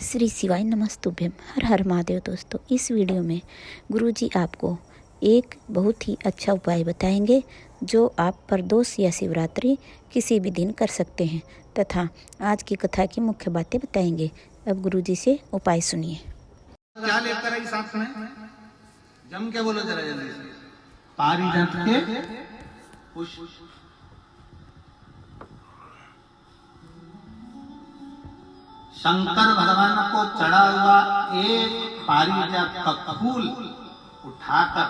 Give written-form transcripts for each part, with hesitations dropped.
श्री शिवाय नमस्तुभ्यम। हर हर महादेव। दोस्तों, इस वीडियो में गुरुजी आपको एक बहुत ही अच्छा उपाय बताएंगे जो आप प्रदोष या शिवरात्रि किसी भी दिन कर सकते हैं तथा आज की कथा की मुख्य बातें बताएंगे। अब गुरुजी से उपाय सुनिए। क्या लेकर आई साथ में? जम के बोलो जरा जल्दी से। पारिजात के पुष्प। शंकर भगवान को चढ़ा हुआ एक पारिजात का फूल उठाकर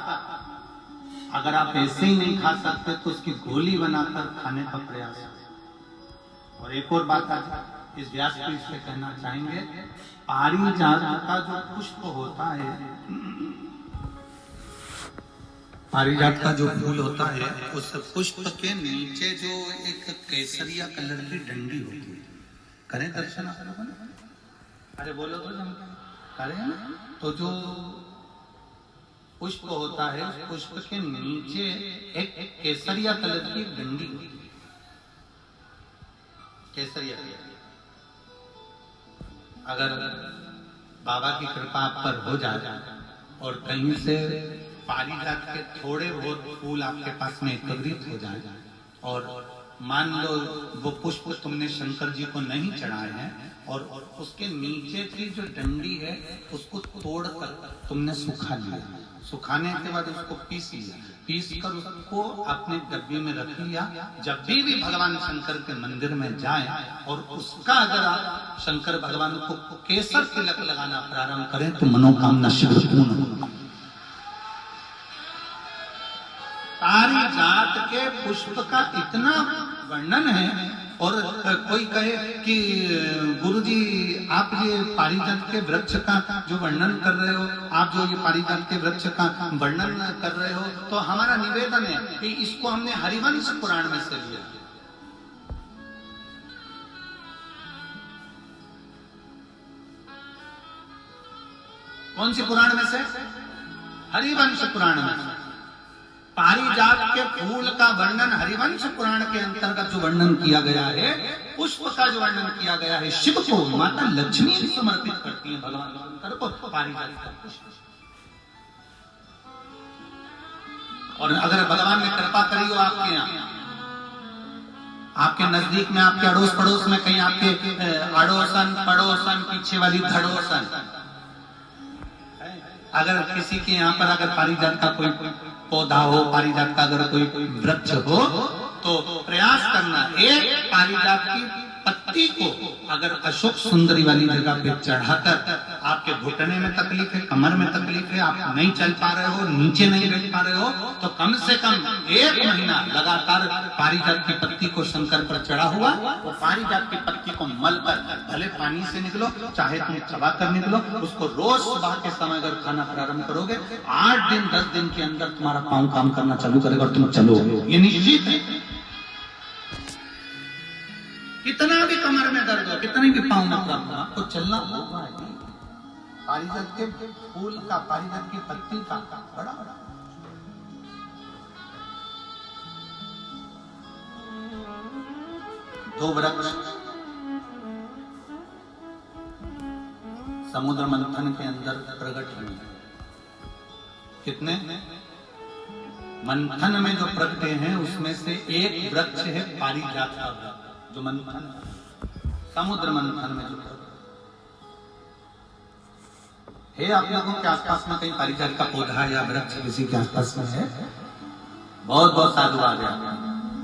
अगर आप ऐसे ही नहीं खा सकते तो उसकी गोली बनाकर खाने का प्रयास करें। और एक और बात आज इस व्यासपीठ से कहना चाहेंगे, पारिजात का जो पुष्प होता है, पारिजात का जो फूल होता है, उस पुष्प के नीचे जो एक केसरिया कलर की डंडी होती है, करें दर्शन आप लोगों ने? अरे बोलो तो जम करें। तो जो पुष्प होता है, उस पुष्प के नीचे एक केसरिया कलर की डंडी होती है, केसरिया। अगर बाबा की कृपा आप पर हो जाए और कहीं से पारिजात के थोड़े बहुत फूल आपके पास में एकत्रित हो जाए और मान लो वो पुष्प तुमने शंकर जी को नहीं चढ़ाए हैं और उसके नीचे की जो डंडी है उसको तोड़कर तुमने सुखा लिया, सुखाने के बाद उसको पीस लिया, पीस कर उसको अपने डब्बे में रख लिया। जब भी भगवान शंकर के मंदिर में जाए और उसका अगर आप शंकर भगवान को केसर तिलक लगाना प्रारंभ करें तो मनोकामना शीघ्र पूर्ण होगी। पारिजात के पुष्प का इतना वर्णन है और कोई कहे कि गुरुजी आप ये पारिजात के वृक्ष का जो वर्णन कर रहे हो, आप जो ये पारिजात के वृक्ष का वर्णन कर रहे हो, तो हमारा निवेदन है कि इसको हमने हरिवंश पुराण में से लिया। कौन सी पुराण में से? हरिवंश पुराण में। पारिजात के फूल का वर्णन हरिवंश पुराण के अंतर्गत जो वर्णन किया गया है, पुष्प का जो वर्णन किया गया है, शिव को माता लक्ष्मी समर्पित करती है भगवान शंकर को पारिजात का पुष्प। और अगर भगवान ने कृपा करी हो आपके यहाँ, आपके नजदीक में, आपके अड़ोस पड़ोस में कहीं आपके अड़ोसन पड़ोसन पीछे वाली धड़ोसन, अगर किसी के यहाँ पर अगर पारिजात का कोई पौधा हो, पारिजात का अगर कोई वृक्ष हो, तो प्रयास करना एक पारिजात की पत्ती को अगर अशोक सुंदरी वाली जगह पे चढ़ाकर, आपके घुटने में तकलीफ है, कमर में तकलीफ है, आप नहीं चल पा रहे हो, नीचे नहीं बैठ पा रहे हो, तो कम से कम 1 महीना लगातार पारिजात की पत्ती को शंकर पर चढ़ा हुआ, वो पारिजात की पत्ती को मल कर भले पानी से निकलो, चाहे तुम चबा कर निकलो, उसको रोज सुबह के समय अगर खाना प्रारंभ करोगे, 8 दिन 10 दिन के अंदर तुम्हारा पाँव काम करना चालू करेगा और तुम चलोगे, ये निश्चित है। कितना भी कमर में दर्द हो, कितने भी पाँव में दर्द हो, आपको चलना होगा। पारिजात के फूल का, पारिजात की पत्ती का बड़ा बड़ा दो वृक्ष समुद्र मंथन के अंदर प्रकट हुए। कितने? मंथन में जो प्रगटे हैं उसमें से एक वृक्ष है पारिजात का वृक्ष, जो मंथन समुद्र मंथन में जो है। आप लोगों के आसपास में कहीं पारिजात का पौधा या वृक्ष किसी के आसपास में है? बहुत बहुत साधु आ गया।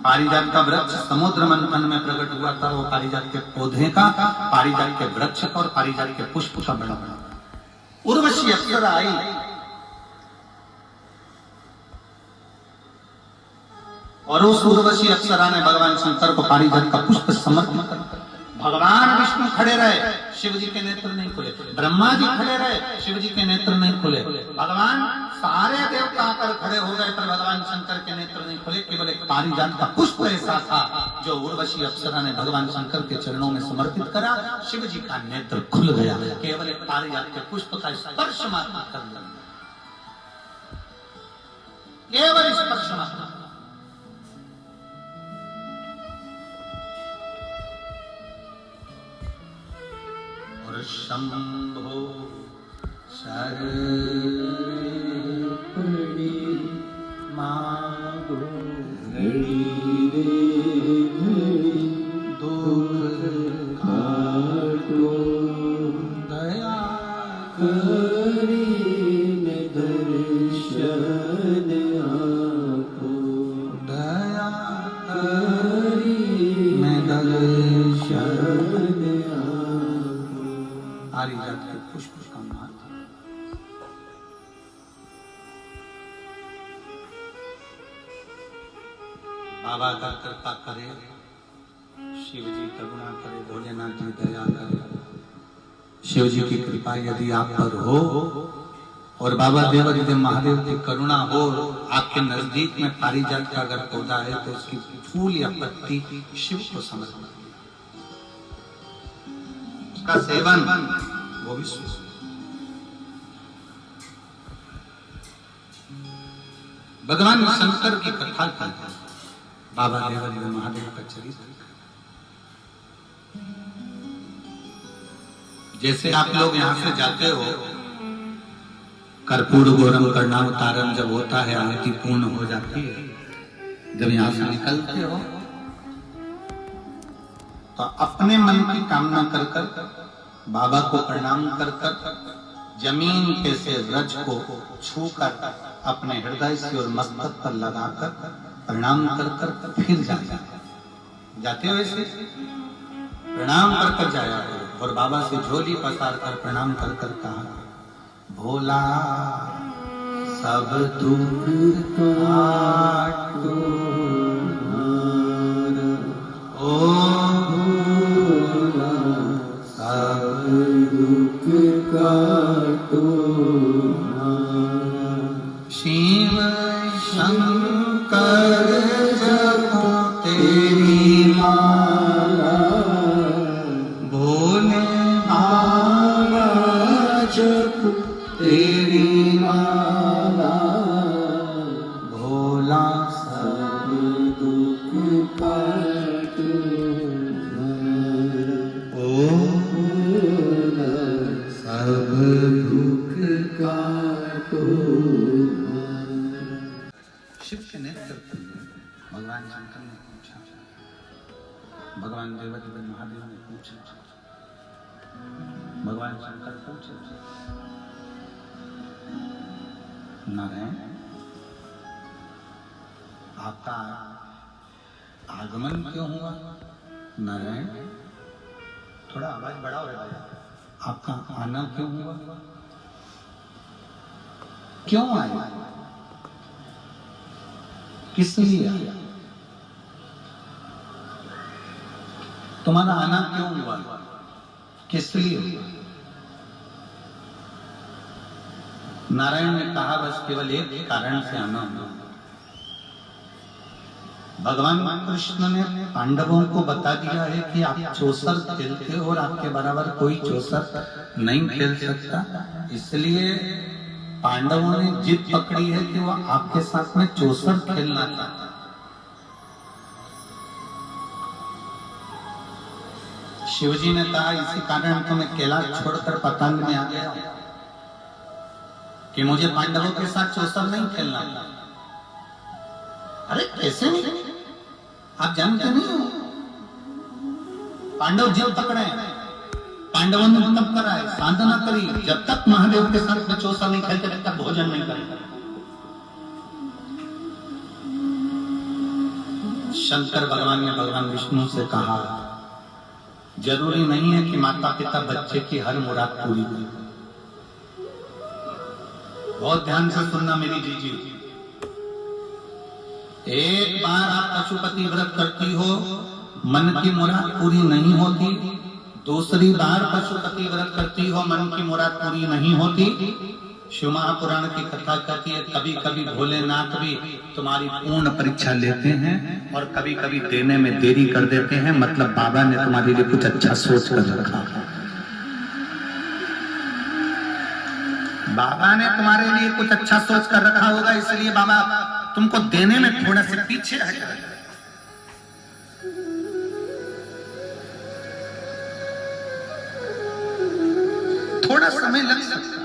पारिजात का वृक्ष समुद्र मंथन में प्रकट हुआ था। वो पारिजात के पौधे का, पारिजात के वृक्ष का और पारिजात के पुष्प का बड़ा बड़ा। उर्वशी अप्सरा आई और उस उर्वशी अप्सरा ने भगवान शंकर को पारिजात का पुष्प समर्पित कर। भगवान विष्णु खड़े रहे, शिव जी के नेत्र नहीं खुले। ब्रह्मा जी खड़े रहे, शिव जी के नेत्र नहीं खुले। भगवान सारे देवता आकर खड़े हो गए पर भगवान शंकर के नेत्र नहीं खुले। केवल एक पारिजात का पुष्प ऐसा था जो उर्वशी अप्सरा ने भगवान शंकर के चरणों में समर्पित करा। शिव जी का नेत्र खुल गया। केवल एक पारिजात के पुष्प का स्पर्श मात्र कर लिया, केवल स्पर्श मात्र। शंभो शरण मागो घड़ी दुख काटो दया करीने दर्शन आपो दया करीने दर्शन आपो। आरी जात के पुष्प का महत्व। बाबा का कृपा करे, शिव जी करुणा करे, भोलेनाथ जी दया करे। शिव जी की कृपा यदि आप पर हो और बाबा देवादिदेव महादेव की करुणा हो, आपके नजदीक में पारिजात का अगर पौधा है तो उसकी फूल या पत्ती शिव को समर्पित, उसका सेवन वो भी सुन। भगवान शंकर की कथा करते हैं, बाबा देवादिदेव महादेव का चरित्र। जैसे आप लोग यहाँ से जाते हो, कर्पूर गौरम कर्णावतारम जब होता है, आरती पूर्ण हो जाती है, जब यहाँ से निकलते हो तो अपने मन की कामना कर कर बाबा को प्रणाम कर कर जमीन के से रज को छूकर अपने हृदय से और मस्तक पर लगाकर प्रणाम कर कर फिर जाते हो। ऐसे प्रणाम कर कर जाया करो और बाबा से झोली पसार कर प्रणाम कर कर कहा, भोला सब दुख काटो ओ भोला सब दुख काटो। शिव शंकर जपो तेरी माला, भोले बाबा जपो तेरी माला, भोला सब दुख काटो ओ भोला सब दुख काटो। शिव के नेतृत्व में भगवान शंकर ने पूछा, भगवान देवादिदेव महादेव ने पूछा, भगवान शंकर पूछे, नारायण आपका आगमन क्यों हुआ? नारायण थोड़ा आवाज बढ़ाओ रे भाई, आपका आना क्यों हुआ? क्यों आए? किस लिए आया? तुम्हारा आना क्यों हुआ? किस लिए? नारायण ने कहा, बस केवल एक कारण से आना हुआ। भगवान कृष्ण ने पांडवों को बता दिया है कि आप चौसर खेलते हो और आपके बराबर कोई चौसर नहीं खेल सकता, इसलिए पांडवों ने जिद पकड़ी है कि वो आपके साथ में चौसर खेलना चाहता। शिवजी ने कहा, इसी कारण तो मैं कैलाश छोड़कर पतंग में आ गया कि मुझे पांडवों के साथ चौसर नहीं खेलना। अरे कैसे नहीं? आप जानते नहीं हो, पांडव जिद पकड़े, पांडवों ने तब करा है, साधना करी, जब तक महादेव के साथ में चौसर नहीं खेलते तब तक भोजन नहीं करेंगे। शंकर भगवान ने भगवान विष्णु से कहा, जरूरी नहीं है कि माता पिता बच्चे की हर मुराद पूरी करें। बहुत ध्यान से सुनना मेरी जीजी, एक बार आप पशुपति व्रत करती हो, मन की मुराद पूरी नहीं होती, दूसरी बार पशुपति व्रत करती हो, मन की मुराद पूरी नहीं होती। शिव महापुराण की कथा कहती है, कभी कभी भोलेनाथ भी तुम्हारी पूर्ण परीक्षा लेते हैं और कभी कभी देने में देरी कर देते हैं, मतलब बाबा ने तुम्हारे लिए कुछ अच्छा सोच कर रखा। बाबा ने तुम्हारे लिए कुछ अच्छा सोच कर रखा होगा, इसलिए बाबा तुमको देने में थोड़ा से पीछे हटा। थोड़ा समय लग सकता है,